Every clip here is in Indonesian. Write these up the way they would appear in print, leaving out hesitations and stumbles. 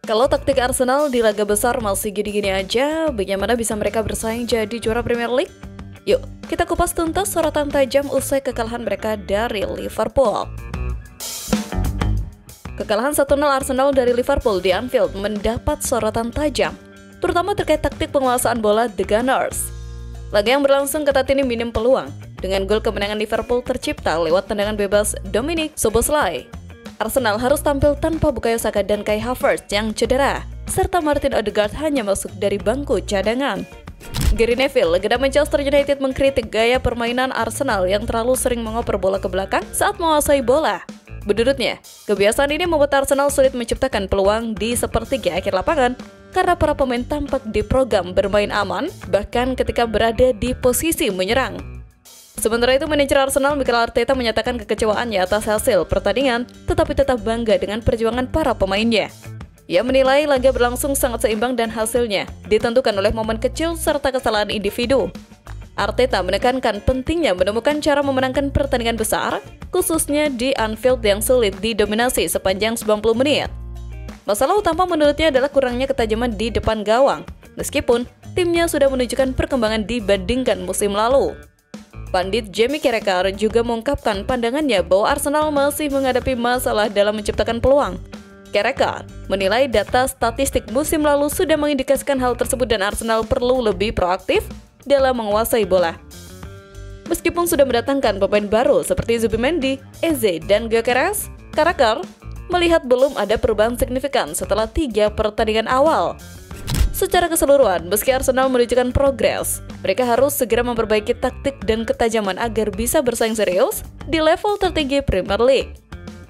Kalau taktik Arsenal di laga besar masih gini-gini aja, bagaimana bisa mereka bersaing jadi juara Premier League? Yuk, kita kupas tuntas sorotan tajam usai kekalahan mereka dari Liverpool. Kekalahan 1-0 Arsenal dari Liverpool di Anfield mendapat sorotan tajam, terutama terkait taktik penguasaan bola The Gunners. Laga yang berlangsung ketat ini minim peluang, dengan gol kemenangan Liverpool tercipta lewat tendangan bebas Dominic Szoboszlai. Arsenal harus tampil tanpa Bukayo Saka dan Kai Havertz yang cedera, serta Martin Odegaard hanya masuk dari bangku cadangan. Gary Neville, legenda Manchester United, mengkritik gaya permainan Arsenal yang terlalu sering mengoper bola ke belakang saat menguasai bola. Menurutnya, kebiasaan ini membuat Arsenal sulit menciptakan peluang di sepertiga akhir lapangan karena para pemain tampak diprogram bermain aman, bahkan ketika berada di posisi menyerang. Sementara itu, manajer Arsenal Mikel Arteta menyatakan kekecewaannya atas hasil pertandingan, tetapi tetap bangga dengan perjuangan para pemainnya. Ia menilai laga berlangsung sangat seimbang dan hasilnya ditentukan oleh momen kecil serta kesalahan individu. Arteta menekankan pentingnya menemukan cara memenangkan pertandingan besar, khususnya di Anfield yang sulit didominasi sepanjang 90 menit. Masalah utama menurutnya adalah kurangnya ketajaman di depan gawang, meskipun timnya sudah menunjukkan perkembangan dibandingkan musim lalu. Pandit Jamie Carragher juga mengungkapkan pandangannya bahwa Arsenal masih menghadapi masalah dalam menciptakan peluang. Carragher menilai data statistik musim lalu sudah mengindikasikan hal tersebut dan Arsenal perlu lebih proaktif dalam menguasai bola. Meskipun sudah mendatangkan pemain baru seperti Zubimendi, Eze, dan Gyökeres, Carragher melihat belum ada perubahan signifikan setelah 3 pertandingan awal. Secara keseluruhan, meski Arsenal menunjukkan progres, mereka harus segera memperbaiki taktik dan ketajaman agar bisa bersaing serius di level tertinggi Premier League.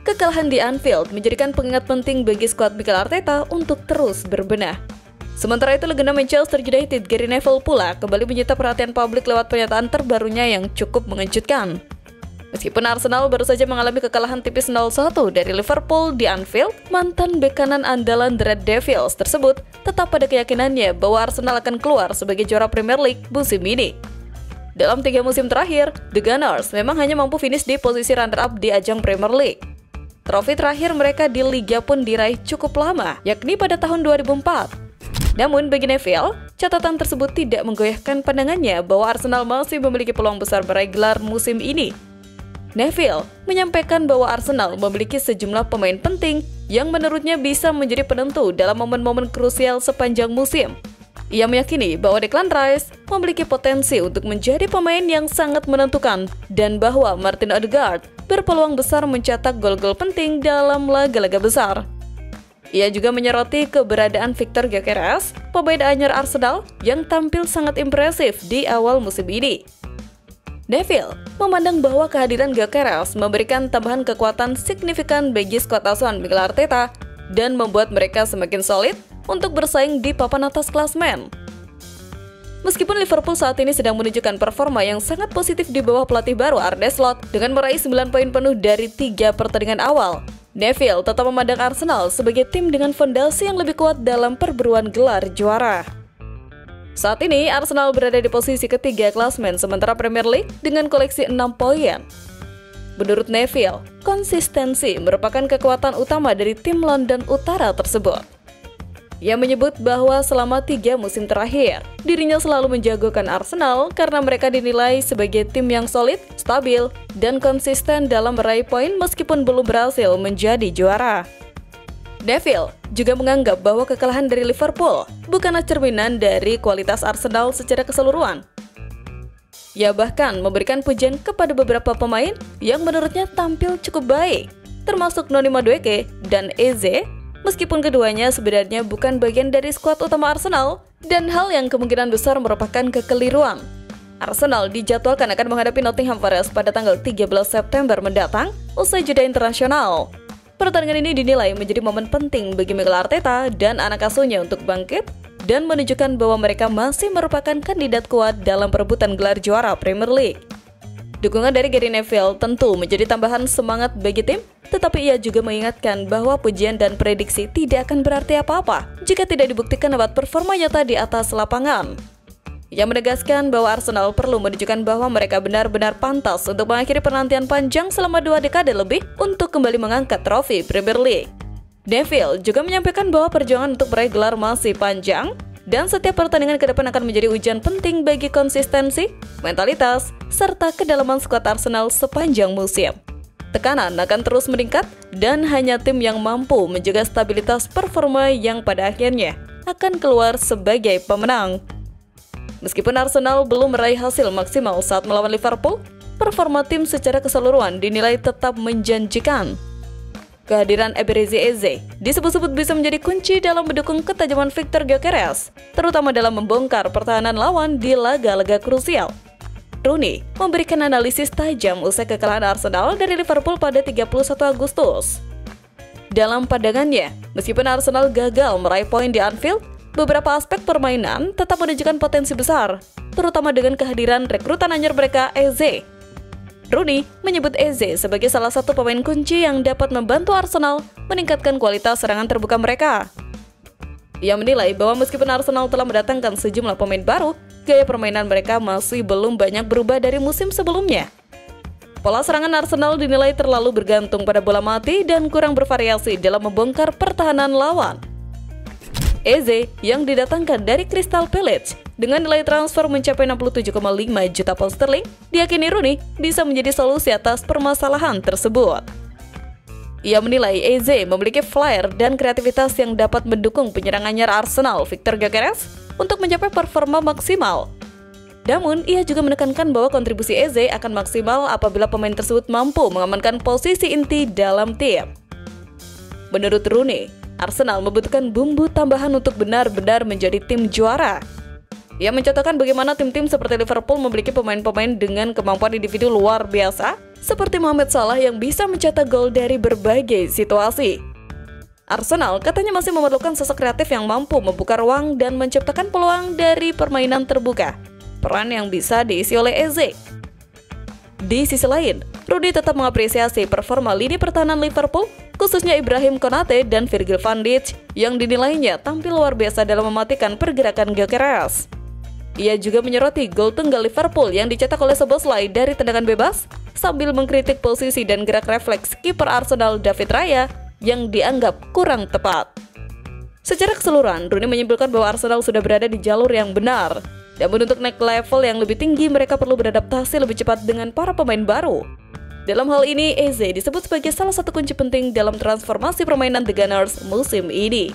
Kekalahan di Anfield menjadikan pengingat penting bagi skuad Mikel Arteta untuk terus berbenah. Sementara itu, legenda Manchester United Gary Neville pula kembali menyita perhatian publik lewat pernyataan terbarunya yang cukup mengejutkan. Meskipun Arsenal baru saja mengalami kekalahan tipis 0-1 dari Liverpool di Anfield, mantan bek kanan andalan The Red Devils tersebut tetap pada keyakinannya bahwa Arsenal akan keluar sebagai juara Premier League musim ini. Dalam 3 musim terakhir, The Gunners memang hanya mampu finish di posisi runner-up di ajang Premier League. Trofi terakhir mereka di Liga pun diraih cukup lama, yakni pada tahun 2004. Namun bagi Neville, catatan tersebut tidak menggoyahkan pandangannya bahwa Arsenal masih memiliki peluang besar meraih gelar musim ini. Neville menyampaikan bahwa Arsenal memiliki sejumlah pemain penting yang menurutnya bisa menjadi penentu dalam momen-momen krusial sepanjang musim. Ia meyakini bahwa Declan Rice memiliki potensi untuk menjadi pemain yang sangat menentukan dan bahwa Martin Odegaard berpeluang besar mencetak gol-gol penting dalam laga-laga besar. Ia juga menyoroti keberadaan Victor Gyökeres, pemain anyar Arsenal yang tampil sangat impresif di awal musim ini. Neville memandang bahwa kehadiran Gyökeres memberikan tambahan kekuatan signifikan bagi skuad asuhan Mikel Arteta dan membuat mereka semakin solid untuk bersaing di papan atas klasemen. Meskipun Liverpool saat ini sedang menunjukkan performa yang sangat positif di bawah pelatih baru Arne Slot dengan meraih 9 poin penuh dari 3 pertandingan awal, Neville tetap memandang Arsenal sebagai tim dengan fondasi yang lebih kuat dalam perburuan gelar juara. Saat ini, Arsenal berada di posisi ketiga klasemen sementara Premier League dengan koleksi 6 poin. Menurut Neville, konsistensi merupakan kekuatan utama dari tim London Utara tersebut. Ia menyebut bahwa selama 3 musim terakhir, dirinya selalu menjagokan Arsenal karena mereka dinilai sebagai tim yang solid, stabil, dan konsisten dalam meraih poin meskipun belum berhasil menjadi juara. Neville juga menganggap bahwa kekalahan dari Liverpool bukanlah cerminan dari kualitas Arsenal secara keseluruhan. Ia bahkan memberikan pujian kepada beberapa pemain yang menurutnya tampil cukup baik, termasuk Noni Madueke dan Eze, meskipun keduanya sebenarnya bukan bagian dari skuad utama Arsenal dan hal yang kemungkinan besar merupakan kekeliruan. Arsenal dijadwalkan akan menghadapi Nottingham Forest pada tanggal 13 September mendatang usai jeda internasional. Pertandingan ini dinilai menjadi momen penting bagi Mikel Arteta dan anak asuhnya untuk bangkit dan menunjukkan bahwa mereka masih merupakan kandidat kuat dalam perebutan gelar juara Premier League. Dukungan dari Gary Neville tentu menjadi tambahan semangat bagi tim, tetapi ia juga mengingatkan bahwa pujian dan prediksi tidak akan berarti apa-apa jika tidak dibuktikan lewat performa nyata di atas lapangan. Ia menegaskan bahwa Arsenal perlu menunjukkan bahwa mereka benar-benar pantas untuk mengakhiri penantian panjang selama 2 dekade lebih untuk kembali mengangkat trofi Premier League. Neville juga menyampaikan bahwa perjuangan untuk meraih gelar masih panjang dan setiap pertandingan ke depan akan menjadi ujian penting bagi konsistensi, mentalitas, serta kedalaman skuad Arsenal sepanjang musim. Tekanan akan terus meningkat dan hanya tim yang mampu menjaga stabilitas performa yang pada akhirnya akan keluar sebagai pemenang. Meskipun Arsenal belum meraih hasil maksimal saat melawan Liverpool, performa tim secara keseluruhan dinilai tetap menjanjikan. Kehadiran Eberechi Eze disebut-sebut bisa menjadi kunci dalam mendukung ketajaman Victor Gyökeres, terutama dalam membongkar pertahanan lawan di laga-laga krusial. Rooney memberikan analisis tajam usai kekalahan Arsenal dari Liverpool pada 31 Agustus. Dalam pandangannya, meskipun Arsenal gagal meraih poin di Anfield, beberapa aspek permainan tetap menunjukkan potensi besar, terutama dengan kehadiran rekrutan anyar mereka Eze. Rooney menyebut Eze sebagai salah satu pemain kunci yang dapat membantu Arsenal meningkatkan kualitas serangan terbuka mereka. Ia menilai bahwa meskipun Arsenal telah mendatangkan sejumlah pemain baru, gaya permainan mereka masih belum banyak berubah dari musim sebelumnya. Pola serangan Arsenal dinilai terlalu bergantung pada bola mati dan kurang bervariasi dalam membongkar pertahanan lawan. Eze yang didatangkan dari Crystal Palace dengan nilai transfer mencapai 67,5 juta pound sterling, diyakini Rooney bisa menjadi solusi atas permasalahan tersebut. Ia menilai Eze memiliki flair dan kreativitas yang dapat mendukung penyerang anyar Arsenal Victor Gyökeres untuk mencapai performa maksimal. Namun, ia juga menekankan bahwa kontribusi Eze akan maksimal apabila pemain tersebut mampu mengamankan posisi inti dalam tim. Menurut Rooney, Arsenal membutuhkan bumbu tambahan untuk benar-benar menjadi tim juara. Ia mencontohkan bagaimana tim-tim seperti Liverpool memiliki pemain-pemain dengan kemampuan individu luar biasa, seperti Mohamed Salah yang bisa mencetak gol dari berbagai situasi. Arsenal katanya masih memerlukan sosok kreatif yang mampu membuka ruang dan menciptakan peluang dari permainan terbuka, peran yang bisa diisi oleh Eze. Di sisi lain, Rooney tetap mengapresiasi performa lini pertahanan Liverpool, khususnya Ibrahim Konate dan Virgil van Dijk yang dinilainya tampil luar biasa dalam mematikan pergerakan Gyökeres. Ia juga menyoroti gol tunggal Liverpool yang dicetak oleh Szoboszlai dari tendangan bebas, sambil mengkritik posisi dan gerak refleks kiper Arsenal David Raya yang dianggap kurang tepat. Secara keseluruhan, Rooney menyimpulkan bahwa Arsenal sudah berada di jalur yang benar. Namun untuk naik level yang lebih tinggi, mereka perlu beradaptasi lebih cepat dengan para pemain baru. Dalam hal ini, Eze disebut sebagai salah satu kunci penting dalam transformasi permainan The Gunners musim ini.